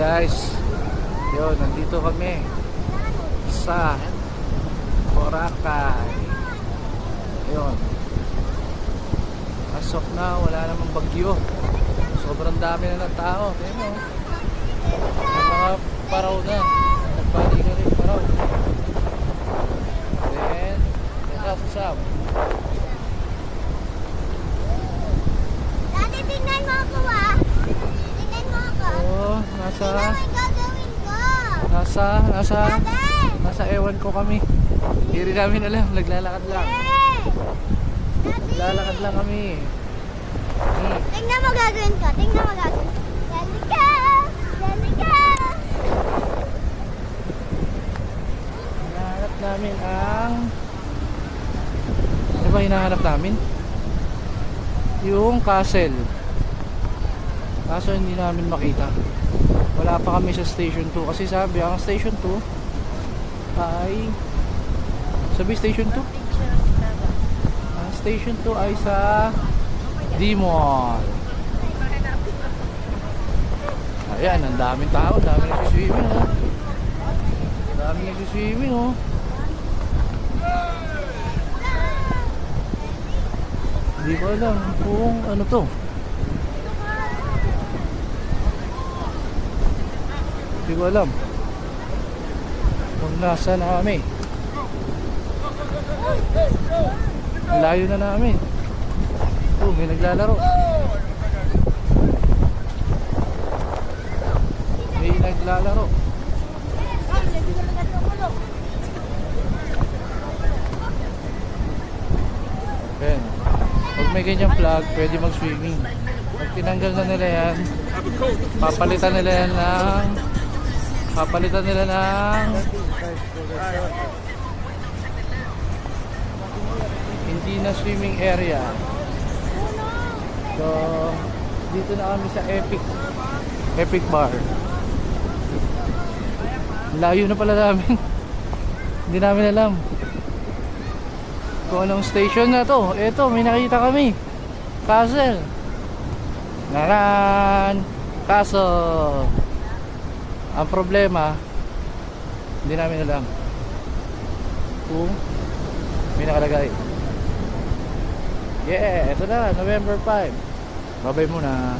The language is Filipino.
guys, yun, nandito kami sa Boracay. Ayun, asok na, wala namang bagyo, sobrang dami na ng tao. Tingnan mo, may mga paraw na, nagbali ka rin paraw. Then that's what's up. Daddy, tingnan mo ako ah. Tingnan mo ako. Oh, Tingnan mo yung gagawin ko. nasa ewan ko kami. Hindi rin namin alam, naglalakad lang. Naglalakad lang kami. Tingnan mo gagawin ko. Tingnan mo gagawin ko. Lalika! Lalika! Hinahanap namin ang... Ano ba hinahanap namin? Yung castle. Kaso hindi namin makita. Wala pa kami sa station 2. Kasi sabi, ang station 2 ay... Sabi station 2? Ang station 2 ay sa Dimon. Ayan, ang daming tao. Ang daming nagsiswimming, oh. Ang daming nagsiswimming, oh. Hindi ko alam kung ano to. Hindi ko alam kung nasa na kami. Layo na namin. Oh, may naglalaro. May naglalaro. Ayan. Pag may ganyang flag, pwede mag-swimming. Pag tinanggal na nila yan, papalitan nila yan ng hindi na swimming area. So dito na kami sa Epic Bar. Layo na pala namin. Hindi namin alam kung anong station na to. Eto, may nakita kami, castle. Naran castle. Ang problema, hindi namin alam kung may nakalagay. Yeah, ito na, November 5. Babay muna.